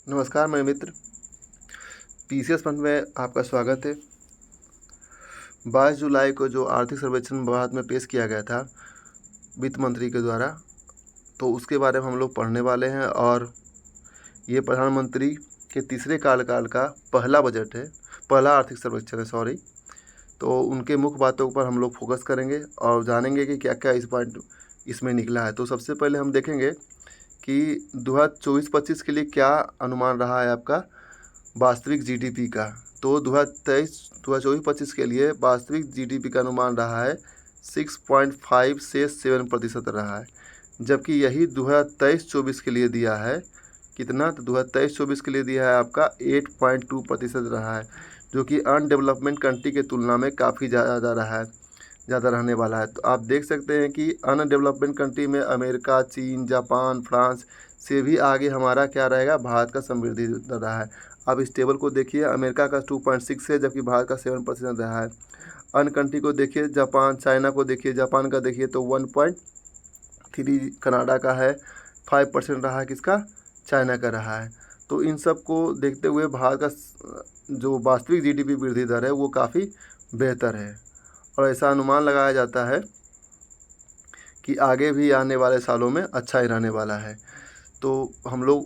नमस्कार मेरे मित्र, PCS fund में आपका स्वागत है। 22 जुलाई को जो आर्थिक सर्वेक्षण भारत में पेश किया गया था वित्त मंत्री के द्वारा, तो उसके बारे में हम लोग पढ़ने वाले हैं। और ये प्रधानमंत्री के तीसरे कार्यकाल का पहला बजट है, पहला आर्थिक सर्वेक्षण है, सॉरी। तो उनके मुख्य बातों पर हम लोग फोकस करेंगे और जानेंगे कि क्या क्या इस पॉइंट इसमें निकला है। तो सबसे पहले हम देखेंगे कि 2024-25 के लिए क्या अनुमान रहा है आपका वास्तविक जीडीपी का। तो 2024-25 के लिए वास्तविक जीडीपी का अनुमान रहा है 6.5 से 7% रहा है, जबकि यही 2023-24 के लिए दिया है कितना, तो 2023-24 के लिए दिया है आपका 8.2% रहा है, जो कि अनडेवलपमेंट कंट्री के तुलना में काफ़ी ज़्यादा रहने वाला है। तो आप देख सकते हैं कि अनडेवलपमेंट कंट्री में अमेरिका, चीन, जापान, फ्रांस से भी आगे हमारा क्या रहेगा, भारत का समृद्धि दर रहा है। अब इस टेबल को देखिए, अमेरिका का 2.6 है, जबकि भारत का 7% रहा है। अन्य कंट्री को देखिए, जापान, चाइना को देखिए, जापान का देखिए तो 1.3 कनाडा का है, 5% रहा है किसका, चाइना का रहा है। तो इन सब को देखते हुए भारत का जो वास्तविक जीडीपी वृद्धि दर है वो काफ़ी बेहतर है, और ऐसा अनुमान लगाया जाता है कि आगे भी आने वाले सालों में अच्छा ही रहने वाला है। तो हम लोग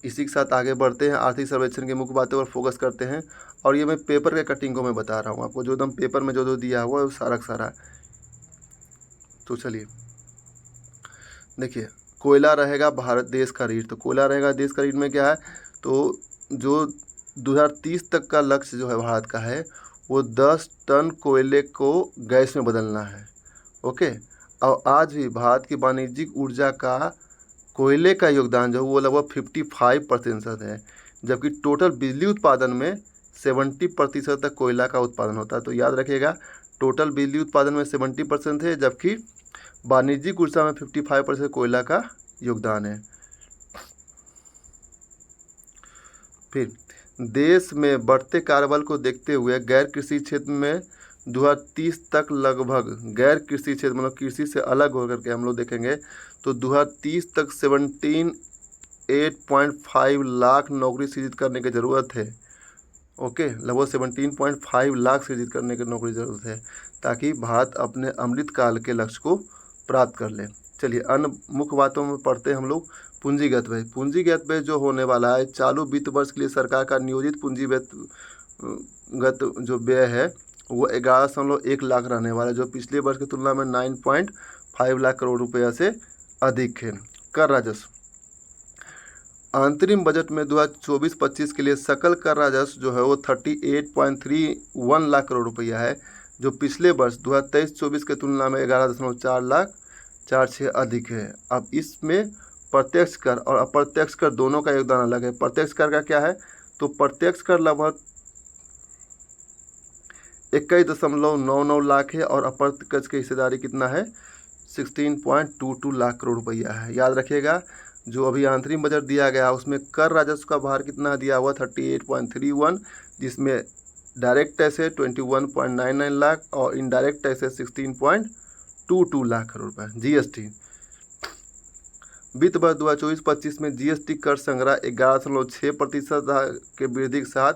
इसी के साथ आगे बढ़ते हैं, आर्थिक सर्वेक्षण की मुख्य बातों पर फोकस करते हैं। और ये मैं पेपर के कटिंग को मैं बता रहा हूँ आपको, जो एकदम पेपर में जो दिया हुआ है वो सारा का सारा। तो चलिए देखिए, कोयला रहेगा भारत देश का रीढ़। तो कोयला रहेगा देश का रीढ़ में क्या है, तो जो 2030 तक का लक्ष्य जो है भारत का है वो 10 टन कोयले को गैस में बदलना है। ओके। और आज भी भारत की वाणिज्यिक ऊर्जा का कोयले का योगदान जो है वो लगभग 55% है, जबकि टोटल बिजली उत्पादन में 70% तक कोयला का उत्पादन होता है। तो याद रखिएगा, टोटल बिजली उत्पादन में 70% है, जबकि वाणिज्यिक ऊर्जा में 55% कोयला का योगदान है। फिर देश में बढ़ते कार्यबल को देखते हुए गैर कृषि क्षेत्र में 2030 तक लगभग, गैर कृषि क्षेत्र मतलब कृषि से अलग होकर के हम लोग देखेंगे तो 2030 तक 8.5 लाख नौकरी सृजित करने की ज़रूरत है। ओके, लगभग 17.5 लाख सृजित करने की नौकरी ज़रूरत है, ताकि भारत अपने अमृतकाल के लक्ष्य को प्राप्त कर ले। चलिए अन्य मुख्य बातों में पढ़ते हैं हम लोग। पूंजीगत व्यय, पूंजीगत व्यय जो होने वाला है चालू वित्त वर्ष के लिए सरकार का नियोजित पूंजीगत जो व्यय है वो 11.1 लाख रहने वाला है, जो पिछले वर्ष की तुलना में 9.5 लाख करोड़ रुपया से अधिक है। कर राजस्व, अंतरिम बजट में 2024-25 के लिए सकल कर राजस्व जो है वो 38.31 लाख करोड़ रुपया है, जो पिछले वर्ष 2023-24 के तुलना में 11.4 लाख 46 अधिक है। अब इसमें प्रत्यक्ष कर और अप्रत्यक्ष कर दोनों का योगदान अलग है। प्रत्यक्ष कर का क्या है, तो प्रत्यक्ष कर लगभग 21.99 लाख है, और अप्रत्यक्ष की हिस्सेदारी कितना है, 16.22 लाख करोड़ रुपया है। याद रखिएगा, जो अभी अंतरिम बजट दिया गया उसमें कर राजस्व का भार कितना दिया हुआ 38.31, जिसमें डायरेक्ट टैक्स है 21.99 लाख और इनडायरेक्ट टैक्स है 16.22 लाख करोड़ रुपये। जीएसटी, वित्त वर्ष 2024-25 में जीएसटी कर संग्रह 11.6% के वृद्धि के साथ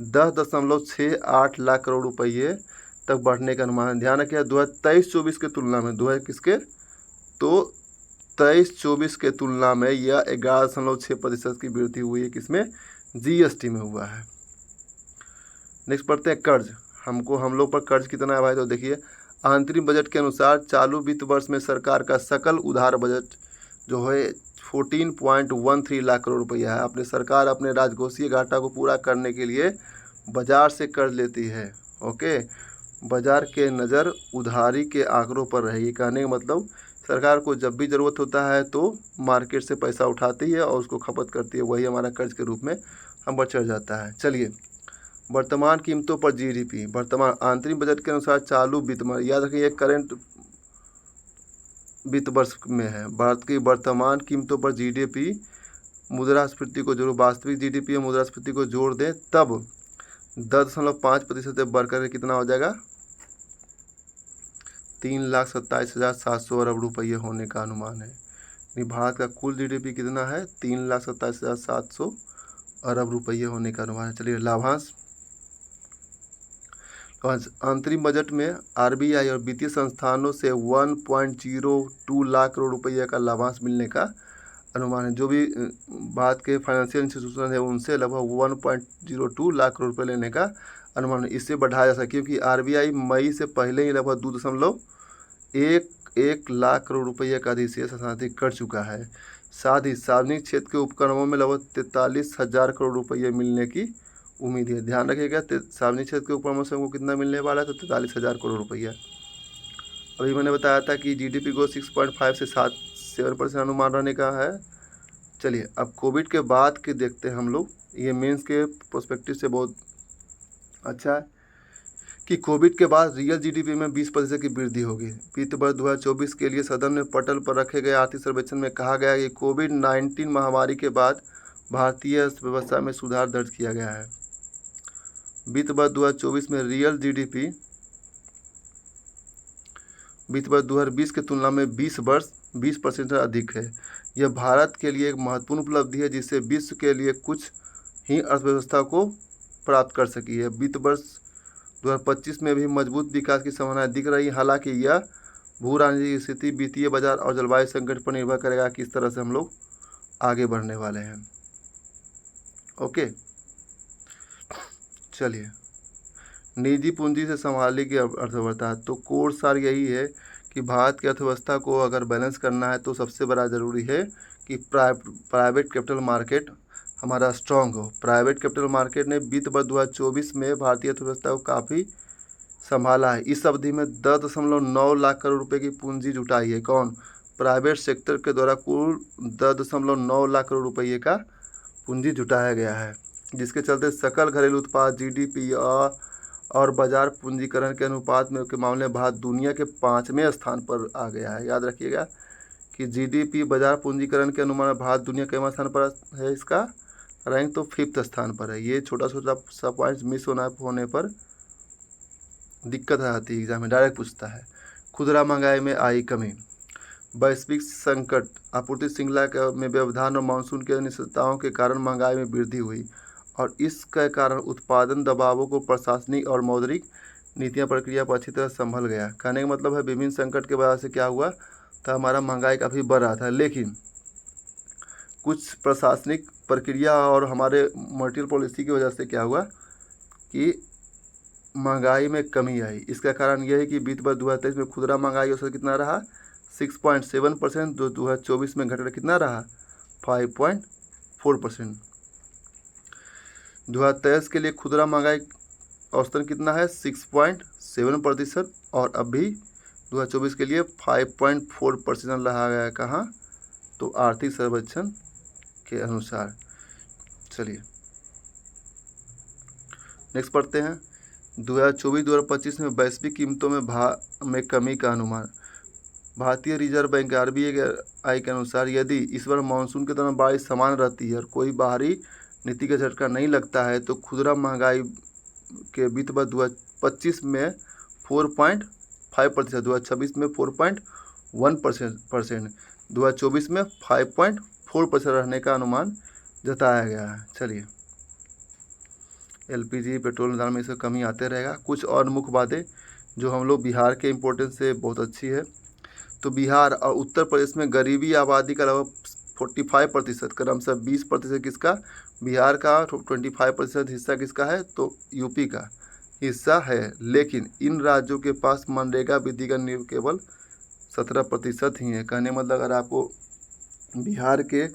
10.68 लाख करोड़ रुपये तक बढ़ने का अनुमान। ध्यान रखिए 2023-24 के तुलना में, 23-24 के तुलना में यह 11.6% की वृद्धि हुई है, किसमें, जीएसटी में हुआ है। नेक्स्ट पढ़ते हैं कर्ज। हम लोग पर कर्ज कितना है भाई, तो देखिए अंतरिम बजट के अनुसार चालू वित्त वर्ष में सरकार का सकल उधार बजट जो है 14.13 लाख करोड़ रुपया है। अपने सरकार अपने राजकोषीय घाटा को पूरा करने के लिए बाजार से कर्ज लेती है। ओके, बाजार के नज़र उधारी के आंकड़ों पर रहेगी। कहने का मतलब सरकार को जब भी ज़रूरत होता है तो मार्केट से पैसा उठाती है और उसको खपत करती है, वही हमारा कर्ज के रूप में हम पर चढ़ जाता है। चलिए, वर्तमान कीमतों पर जीडीपी, वर्तमान अंतरिम बजट के अनुसार चालू वित्त, याद रखिए करंट वित्त वर्ष में है, भारत की वर्तमान कीमतों पर जीडीपी मुद्रास्फीति को जोड़, वास्तविक जीडीपी और मुद्रास्फीति को जोड़ दें तब 10.5% बढ़कर कितना हो जाएगा, 3,27,700 अरब रुपये होने का अनुमान है। भारत का कुल जीडीपी कितना है, 3,27,700 अरब रुपये होने का अनुमान है। चलिए लाभांश। अंतरिम बजट में आरबीआई और वित्तीय संस्थानों से 1.02 लाख करोड़ रुपये का लाभांश मिलने का अनुमान है। जो भी भारत के फाइनेंशियल इंस्टीट्यूशन है उनसे लगभग 1.02 लाख करोड़ रुपये लेने का अनुमान है। इससे बढ़ाया जा सके क्योंकि आरबीआई मई से पहले ही लगभग 2.1 लाख करोड़ रुपये का अधिशेष हस्तांतरित कर चुका है। साथ ही सार्वजनिक क्षेत्र के उपक्रमों में लगभग 43,000 करोड़ रुपये मिलने की उम्मीद है। ध्यान रखिएगा, सार्वजनिक क्षेत्र के उपक्रमों से हमको कितना मिलने वाला है, तो 43,000 करोड़ रुपया। अभी मैंने बताया था कि जीडीपी को 6.5 से 7% अनुमान रहने का है। चलिए अब कोविड के बाद के देखते हैं हम लोग। ये मेंस के प्रोस्पेक्टिव से बहुत अच्छा है कि कोविड के बाद रियल जीडीपी में 20% की वृद्धि होगी। वित्त वर्ष 2024 के लिए सदन में पटल पर रखे गए आर्थिक सर्वेक्षण में कहा गया कि कोविड-19 महामारी के बाद भारतीय अर्थव्यवस्था में सुधार दर्ज किया गया है। वित्त वर्ष 2024 में रियल जीडीपी वित्त वर्ष 2020 की तुलना में 20% अधिक है। यह भारत के लिए एक महत्वपूर्ण उपलब्धि है जिससे विश्व के लिए कुछ ही अर्थव्यवस्था को प्राप्त कर सकी है। वित्त वर्ष 2025 में भी मजबूत विकास की संभावनाएं दिख रही, हालांकि यह भू राजनीतिक स्थिति, वित्तीय बाजार और जलवायु संकट पर निर्भर करेगा किस तरह से हम लोग आगे बढ़ने वाले हैं। ओके, चलिए निजी पूंजी से संभालेगी अर्थव्यवस्था। तो कोर सार यही है कि भारत की अर्थव्यवस्था को अगर बैलेंस करना है तो सबसे बड़ा ज़रूरी है कि प्राइवेट कैपिटल मार्केट हमारा स्ट्रॉन्ग हो। प्राइवेट कैपिटल मार्केट ने वित्त वर्ष 2024 में भारतीय अर्थव्यवस्था को काफ़ी संभाला है। इस अवधि में 10.9 लाख करोड़ रुपए की पूंजी जुटाई है। कौन? प्राइवेट सेक्टर के द्वारा कुल 10.9 लाख करोड़ रुपये का पूंजी जुटाया गया है, जिसके चलते सकल घरेलू उत्पाद, जीडीपी और बाजार पूंजीकरण के अनुपात में के मामले में भारत दुनिया के 5वें स्थान पर आ गया है। याद रखिएगा कि जीडीपी बाजार पूंजीकरण के अनुमान में भारत दुनिया के स्थान पर है, इसका रैंक तो 5th स्थान पर है। ये छोटा सा पॉइंट्स मिस होने पर दिक्कत आती है, एग्जाम में डायरेक्ट पूछता है। खुदरा महंगाई में आई कमी। वैश्विक संकट, आपूर्ति श्रृंखला में व्यवधान और मानसून के अनिश्चितताओं के कारण महंगाई में वृद्धि हुई और इसके कारण उत्पादन दबावों को प्रशासनिक और मौद्रिक नीतियां प्रक्रिया पर अच्छी तरह संभल गया। कहने का मतलब है विभिन्न संकट के वजह से क्या हुआ था, हमारा महंगाई काफ़ी बढ़ रहा था, लेकिन कुछ प्रशासनिक प्रक्रिया और हमारे मॉनेटरी पॉलिसी की वजह से क्या हुआ कि महंगाई में कमी आई। इसका कारण यह है कि वित्त वर्ष 2023 में खुदरा महंगाई औसत कितना रहा, 6.7%, जो 2024 में घटकर कितना रहा, 5.4%। 2023 के लिए खुदरा महंगाई औसतन कितना है, 6.7%, और अभी 2024 के लिए 5.4% रहा गया है। कहाँ? तो आर्थिक सर्वेक्षण के अनुसार। चलिए नेक्स्ट पढ़ते हैं। 2024-2025 में वैश्विक कीमतों में कमी का अनुमान। भारतीय रिजर्व बैंक आरबीआई के अनुसार यदि इस बार मानसून के दौरान बारिश समान रहती है और कोई बाहरी नीति का झटका नहीं लगता है तो खुदरा महंगाई के वित्त वर्ष 2025 में 4.5%, 2026 में 4.1%, 2024 में 5.4% रहने का अनुमान जताया गया है। चलिए एलपीजी, पेट्रोल दाम में इसका कमी आते रहेगा। कुछ और मुख्य बातें जो हम लोग बिहार के इम्पोर्टेंस से बहुत अच्छी है। तो बिहार और उत्तर प्रदेश में गरीबी आबादी का लगभग 45%, क्रमशः 20% किसका, बिहार का, 25% हिस्सा किसका है, तो यूपी का हिस्सा है। लेकिन इन राज्यों के पास मनरेगा विधि का केवल 17% ही है। कहने मतलब अगर आपको बिहार के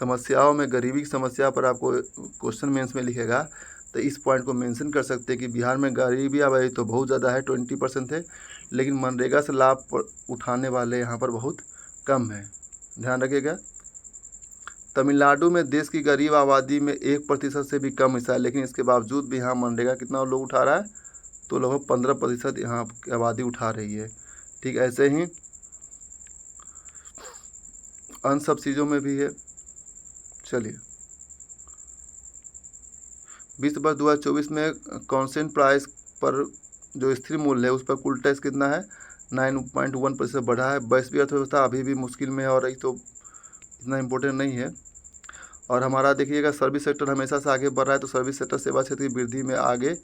समस्याओं में गरीबी की समस्या पर आपको क्वेश्चन मेंस में लिखेगा तो इस पॉइंट को मेंशन कर सकते हैं कि बिहार में गरीबी आबादी तो बहुत ज़्यादा है, 20% है, लेकिन मनरेगा से लाभ उठाने वाले यहाँ पर बहुत कम है। ध्यान रखिएगा। तमिलनाडु में देश की गरीब आबादी में 1% से भी कम हिस्सा है, लेकिन इसके बावजूद भी यहाँ मनरेगा कितना लोग उठा रहा है, तो लगभग 15% यहाँ की आबादी उठा रही है। ठीक ऐसे ही अन्य सब चीज़ों में भी है। चलिए वित्त वर्ष 2024 में कांस्टेंट प्राइस पर जो स्थिर मूल्य है उस पर कुल टैक्स कितना है, 9.1% बढ़ा है। वैश्विक अर्थव्यवस्था अभी भी मुश्किल में है और रही तो इतना इम्पोर्टेंट नहीं है। और हमारा देखिएगा सर्विस सेक्टर हमेशा से आगे बढ़ रहा है, तो सर्विस सेक्टर सेवा क्षेत्र की वृद्धि में आगे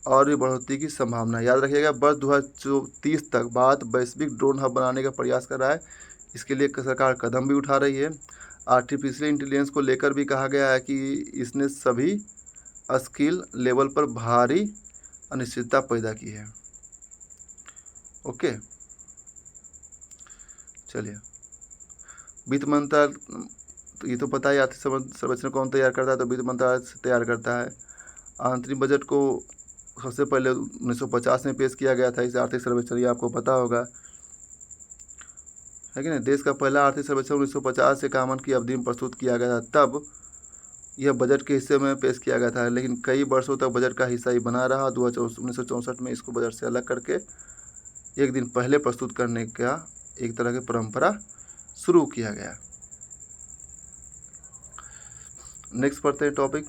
और भी बढ़ोतरी की संभावना। याद रखिएगा वर्ष 2030 तक भारत वैश्विक ड्रोन हब बनाने का प्रयास कर रहा है। इसके लिए सरकार कदम भी उठा रही है। आर्टिफिशियल इंटेलिजेंस को लेकर भी कहा गया है कि इसने सभी स्किल लेवल पर भारी अनिश्चितता पैदा की है। ओके, चलिए वित्त मंत्रालय, तो ये तो पता है आर्थिक सर्वेक्षण कौन तैयार करता है, तो वित्त मंत्रालय से तैयार करता है। आंतरिक बजट को सबसे पहले 1950 में पेश किया गया था इस आर्थिक सर्वेक्षण, ये आपको पता होगा, है कि नहीं। देश का पहला आर्थिक सर्वेक्षण 1950 से कामन की अवधि में प्रस्तुत किया गया था, तब यह बजट के हिस्से में पेश किया गया था, लेकिन कई वर्षों तक बजट का हिस्सा ही बना रहा। 1964 में इसको बजट से अलग करके एक दिन पहले प्रस्तुत करने का एक तरह की परंपरा शुरू किया गया। नेक्स्ट पढ़ते हैं टॉपिक,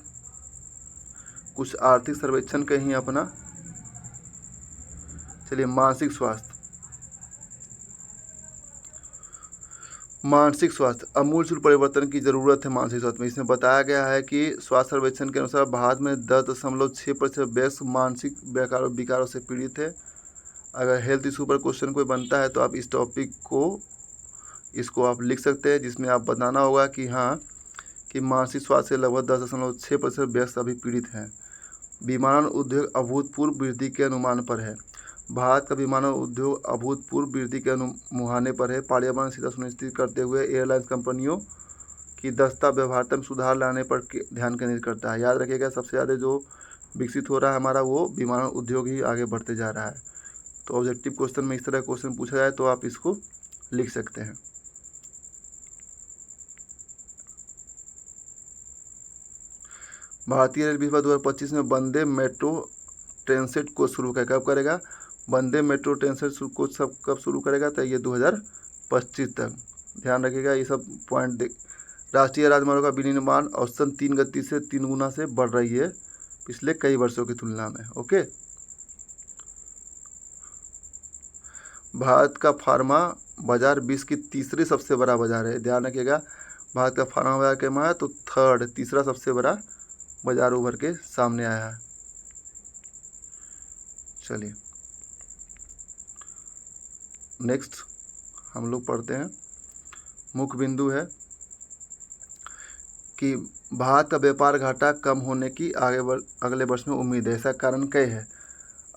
कुछ आर्थिक सर्वेक्षण के ही अपना। चलिए मानसिक स्वास्थ्य। मानसिक स्वास्थ्य अमूलचूल परिवर्तन की जरूरत है मानसिक स्वास्थ्य में। इसमें बताया गया है कि स्वास्थ्य सर्वेक्षण के अनुसार भारत में 10.6% वयस्क मानसिक विकारों से पीड़ित है। अगर हेल्थ इशू पर क्वेश्चन कोई बनता है तो आप इस टॉपिक को इसको आप लिख सकते हैं, जिसमें आप बताना होगा कि हाँ कि मानसिक स्वास्थ्य से लगभग 10.6% वयस्क अभी पीड़ित हैं। विमानन उद्योग अभूतपूर्व वृद्धि के अनुमान पर है। भारत का विमानन उद्योग अभूतपूर्व वृद्धि के मुहाने पर है। पर्यावरण सीधा सुनिश्चित करते हुए एयरलाइंस कंपनियों की दक्षता व्यवहार्यता में सुधार लाने पर ध्यान केंद्रित करता है। याद रखिएगा सबसे ज़्यादा जो विकसित हो रहा है हमारा वो विमानन उद्योग ही आगे बढ़ते जा रहा है। तो ऑब्जेक्टिव क्वेश्चन में इस तरह क्वेश्चन पूछा जाए तो आप इसको लिख सकते हैं। भारतीय रेल विभाग 2025 में वंदे मेट्रो ट्रेन सेट को शुरू कब करेगा। वंदे मेट्रो ट्रेन सेट को सब कब शुरू करेगा, तो ये 2025 तक। ध्यान रखिएगा ये सब पॉइंट। राष्ट्रीय राजमार्गों का विनिर्माण औसतन 3 गति से 3 गुना से बढ़ रही है पिछले कई वर्षों की तुलना में। ओके, भारत का फार्मा बाजार विश्व की तीसरी सबसे बड़ा बाजार है। ध्यान रखिएगा भारत का फार्मा बाजार के में है तो तीसरा सबसे बड़ा बाजार उभर के सामने आया है। चलिए नेक्स्ट हम लोग पढ़ते हैं। मुख्य बिंदु है कि भारत का व्यापार घाटा कम होने की अगले वर्ष में उम्मीद है। ऐसा कारण क्या है,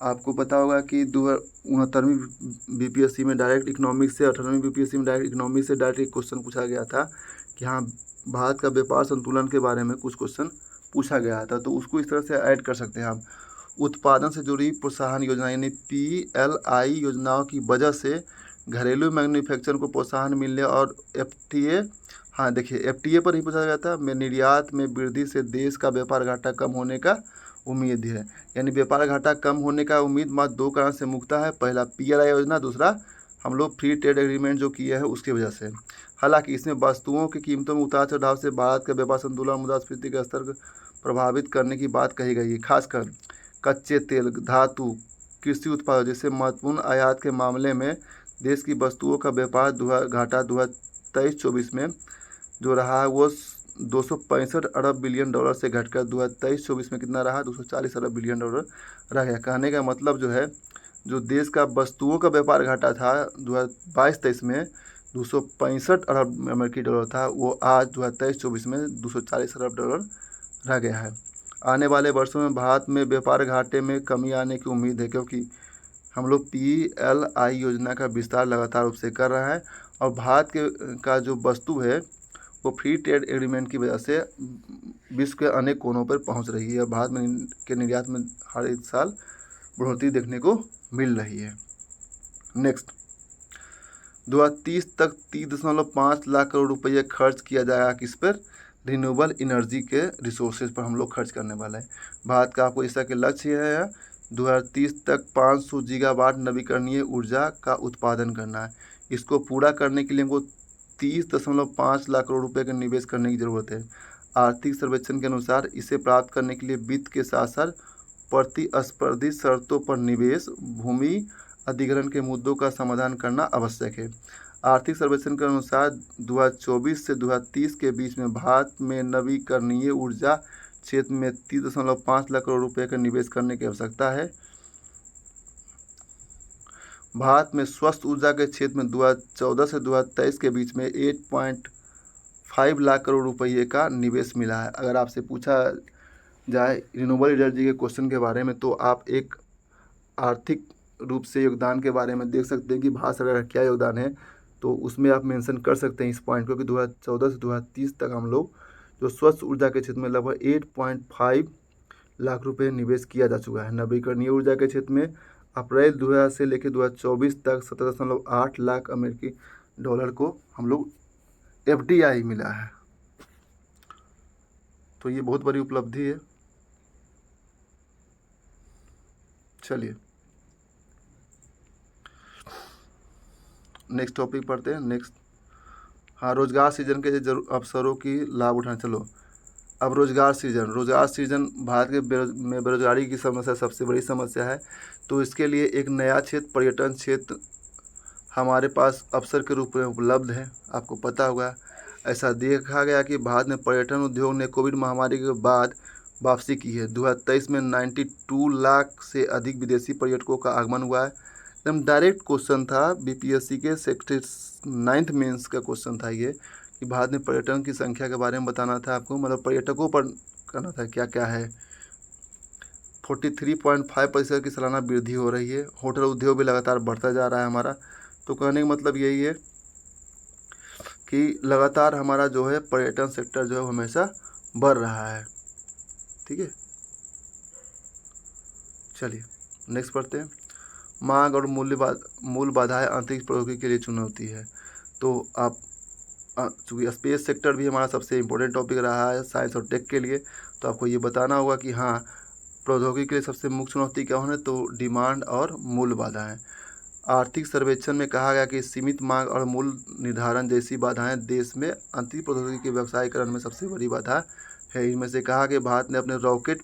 आपको पता होगा कि 69वीं बीपीएससी में डायरेक्ट इकोनॉमिक्स से 18वीं बीपीएससी में डायरेक्ट इकोनॉमिक्स से डायरेक्ट एक क्वेश्चन पूछा गया था कि हाँ भारत का व्यापार संतुलन के बारे में कुछ क्वेश्चन पूछा गया था, तो उसको इस तरह से ऐड कर सकते हैं हम। उत्पादन से जुड़ी प्रोत्साहन योजना यानी PLI योजनाओं की वजह से घरेलू मैन्युफैक्चर को प्रोत्साहन मिलने और FTA, हाँ देखिए FTA पर ही पूछा गया था, में निर्यात में वृद्धि से देश का व्यापार घाटा कम होने का उम्मीद है। यानी व्यापार घाटा कम होने का उम्मीद मात्र 2 कारण से मुक्ता है। पहला PLI योजना, दूसरा हम लोग फ्री ट्रेड एग्रीमेंट जो किए हैं उसकी वजह से। हालांकि इसमें वस्तुओं की कीमतों में उतार चढ़ाव से भारत के व्यापार संतुलन मुद्रास्फीति का स्तर प्रभावित करने की बात कही गई है। खासकर कच्चे तेल, धातु, कृषि उत्पादों जैसे महत्वपूर्ण आयात के मामले में देश की वस्तुओं का व्यापार घाटा 2023-24 में जो रहा है वो 265 अरब बिलियन डॉलर से घटकर 2023-24 में कितना रहा, 240 अरब बिलियन डॉलर रह गया। कहने का मतलब जो है जो देश का वस्तुओं का व्यापार घाटा था 2022-23 में 265 अरब अमेरिकी डॉलर था, वो आज 2023-24 में 240 अरब डॉलर रह गया है। आने वाले वर्षों में भारत में व्यापार घाटे में कमी आने की उम्मीद है, क्योंकि हम लोग PLI योजना का विस्तार लगातार रूप से कर रहा है और भारत का जो वस्तु है वो फ्री ट्रेड एग्रीमेंट की वजह से विश्व के अनेक कोनों पर पहुंच रही है। भारत में के निर्यात में हर एक साल बढ़ोतरी देखने को मिल रही है। नेक्स्ट 2030 तक 30.5 लाख करोड़ रुपये खर्च किया जाएगा किस पर, रिन्यूएबल एनर्जी के रिसोर्सेज पर हम लोग खर्च करने वाला है। भारत का आपको इसका के लक्ष्य है 2030 तक 500 गीगावाट नवीकरणीय ऊर्जा का उत्पादन करना है। इसको पूरा करने के लिए हमको 30.5 लाख करोड़ रुपए का निवेश करने की ज़रूरत है। आर्थिक सर्वेक्षण के अनुसार इसे प्राप्त करने के लिए वित्त के साथ साथ प्रतिस्पर्धी शर्तों पर निवेश, भूमि अधिग्रहण के मुद्दों का समाधान करना आवश्यक है। आर्थिक सर्वेक्षण के अनुसार 2024 से 2030 के बीच में भारत में नवीकरणीय ऊर्जा क्षेत्र में 30.5 लाख करोड़ रुपए का निवेश करने की आवश्यकता है। भारत में स्वस्थ ऊर्जा के क्षेत्र में 2014 से 2023 के बीच में 8.5 लाख करोड़ रुपये का निवेश मिला है। अगर आपसे पूछा जाए रिन्यूएबल एनर्जी के क्वेश्चन के बारे में, तो आप एक आर्थिक रूप से योगदान के बारे में देख सकते हैं कि भारत सरकार का क्या योगदान है, तो उसमें आप मेंशन कर सकते हैं इस पॉइंट को कि 2014 से 2030 तक हम लोग जो स्वच्छ ऊर्जा के क्षेत्र में लगभग 8.5 लाख रुपए निवेश किया जा चुका है। नवीकरणीय ऊर्जा के क्षेत्र में अप्रैल 2000 से लेकर 2024 तक 17.8 लाख अमेरिकी डॉलर को हम लोग FDI मिला है। तो ये बहुत बड़ी उपलब्धि है। चलिए नेक्स्ट टॉपिक पढ़ते हैं। नेक्स्ट, हाँ, रोजगार सृजन के अवसरों की लाभ उठाना। चलो अब रोजगार सृजन भारत के में बेरोजगारी की समस्या सबसे बड़ी समस्या है। तो इसके लिए एक नया क्षेत्र, पर्यटन क्षेत्र हमारे पास अवसर के रूप में उपलब्ध है। आपको पता होगा, ऐसा देखा गया कि भारत में पर्यटन उद्योग ने कोविड महामारी के बाद वापसी की है। 2023 में 92 लाख से अधिक विदेशी पर्यटकों का आगमन हुआ है। एकदम डायरेक्ट क्वेश्चन था, BPSC के सेक्टर 9th मेंस का क्वेश्चन था ये, कि भारत में पर्यटन की संख्या के बारे में बताना था आपको, मतलब पर्यटकों पर करना था क्या क्या है। 43.5% की सालाना वृद्धि हो रही है। होटल उद्योग भी लगातार बढ़ता जा रहा है हमारा। तो कहने का मतलब यही है कि लगातार हमारा जो है पर्यटन सेक्टर जो है हमेशा बढ़ रहा है। ठीक है, चलिए नेक्स्ट पढ़ते हैं। मांग और मूल बाधाएं आंतरिक प्रौद्योगिकी के लिए चुनौती है। तो आप चूँकि स्पेस सेक्टर भी हमारा सबसे इम्पोर्टेंट टॉपिक रहा है साइंस और टेक के लिए, तो आपको ये बताना होगा कि हाँ, प्रौद्योगिकी के लिए सबसे मुख्य चुनौती क्या होने, तो डिमांड और मूल बाधाएं। आर्थिक सर्वेक्षण में कहा गया कि सीमित मांग और मूल्य निर्धारण जैसी बाधाएं देश में अंतरिक्ष प्रौद्योगिकी के व्यवसायीकरण में सबसे बड़ी बाधा है। इनमें से कहा कि भारत ने अपने रॉकेट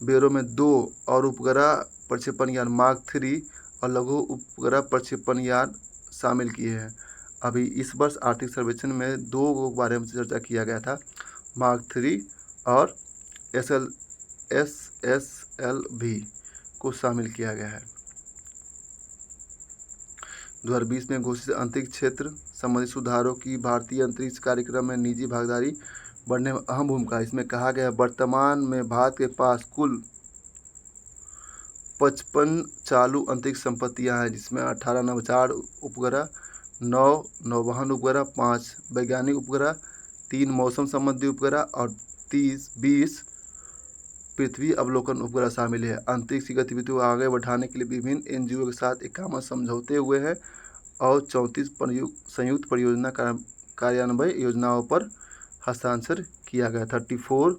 बेड़ों में 2 और उपग्रह प्रक्षेपण यान मार्क 3 और लघु उपग्रह प्रक्षेपण यान शामिल किए हैं। अभी इस वर्ष आर्थिक सर्वेक्षण में 2 के बारे में चर्चा किया गया था, मार्क 3 और SLV को शामिल किया गया है। 2020 में घोषित अंतरिक्ष क्षेत्र संबंधी सुधारों की भारतीय अंतरिक्ष कार्यक्रम में निजी भागीदारी बढ़ने में अहम भूमिका। इसमें कहा गया है वर्तमान में भारत के पास कुल 55 चालू अंतरिक्ष संपत्तियां हैं, जिसमें 18 नवाचार उपग्रह, 9 नौवहन उपग्रह, 5 वैज्ञानिक उपग्रह, 3 मौसम संबंधी उपग्रह और 20 पृथ्वी अवलोकन उपग्रह शामिल है। अंतरिक्ष की गतिविधियों को आगे बढ़ाने के लिए विभिन्न NGO के साथ 51 समझौते हुए हैं और 34 संयुक्त परियोजना कार्यान्वयन योजनाओं पर हस्ताक्षर किया गया। 34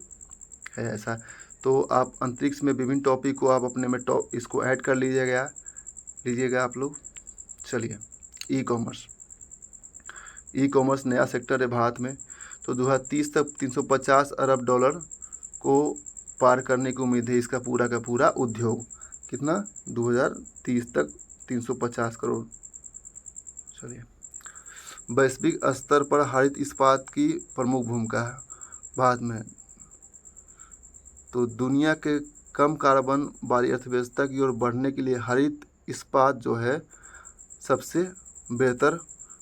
है ऐसा। तो आप अंतरिक्ष में विभिन्न टॉपिक को आप अपने में इसको ऐड कर लीजिएगा आप लोग। चलिए, ई कॉमर्स नया सेक्टर है भारत में। तो 2030 तक 350 अरब डॉलर को पार करने की उम्मीद है इसका पूरा का पूरा उद्योग। कितना? 2030 तक 350 करोड़। चलिए, वैश्विक स्तर पर हरित इस्पात की प्रमुख भूमिका है भारत में। तो दुनिया के कम कार्बन वाली अर्थव्यवस्था की ओर बढ़ने के लिए हरित इस्पात जो है सबसे बेहतर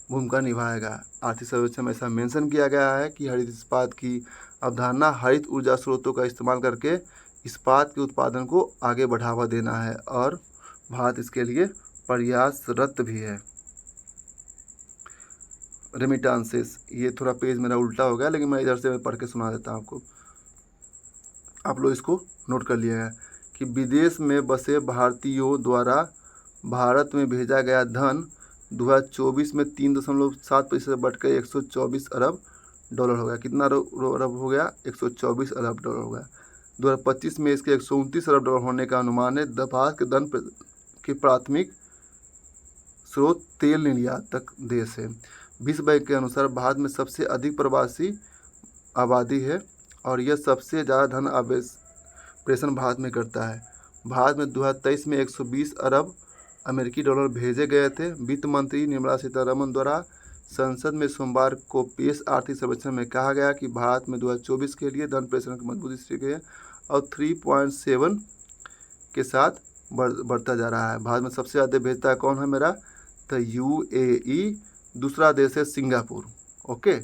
भूमिका निभाएगा। आर्थिक सर्वेक्षण में ऐसा मेंशन किया गया है कि हरित इस्पात की अवधारणा हरित ऊर्जा स्रोतों का इस्तेमाल करके इस्पात के उत्पादन को आगे बढ़ावा देना है और भारत इसके लिए प्रयासरत भी है। रेमिटांसेस, ये थोड़ा पेज मेरा उल्टा हो गया, लेकिन मैं इधर से मैं पढ़ के सुना देता हूँ आपको, आप लोग इसको नोट कर लिएगा कि विदेश में बसे भारतीयों द्वारा भारत में भेजा गया धन 2024 में 3.7% बढ़कर 124 अरब डॉलर हो गया। कितना अरब हो गया? 124 अरब डॉलर हो गया। 2025 में इसके 129 अरब डॉलर होने का अनुमान है। भारत के धन के प्राथमिक स्रोत तेल निर्यातक देश है। विश्व बैंक के अनुसार भारत में सबसे अधिक प्रवासी आबादी है और यह सबसे ज़्यादा धन प्रेषण भारत में करता है। भारत में 2023 में 120 अरब अमेरिकी डॉलर भेजे गए थे। वित्त मंत्री निर्मला सीतारमण द्वारा संसद में सोमवार को पेश आर्थिक सर्वेक्षण में कहा गया कि भारत में 2024 के लिए धन प्रेषण की मजबूती से गई है और 3.7 के साथ बढ़ता जा रहा है। भारत में सबसे ज़्यादा भेजता है कौन है मेरा, तो UAE, दूसरा देश है सिंगापुर। ओके,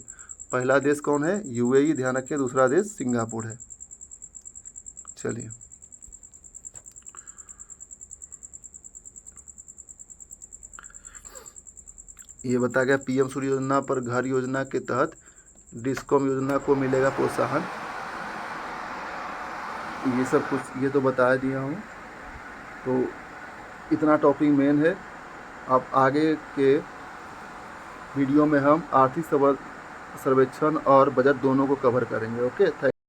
पहला देश कौन है, UAE, ध्यान रखिए, दूसरा देश सिंगापुर है। चलिए ये बता गया PM सूर्य योजना पर घर योजना के तहत डिस्कॉम योजना को मिलेगा प्रोत्साहन। ये सब कुछ ये तो बता दिया हूँ। तो इतना टॉपिक मेन है। अब आगे के वीडियो में हम आर्थिक सर्वेक्षण और बजट दोनों को कवर करेंगे। Okay, thank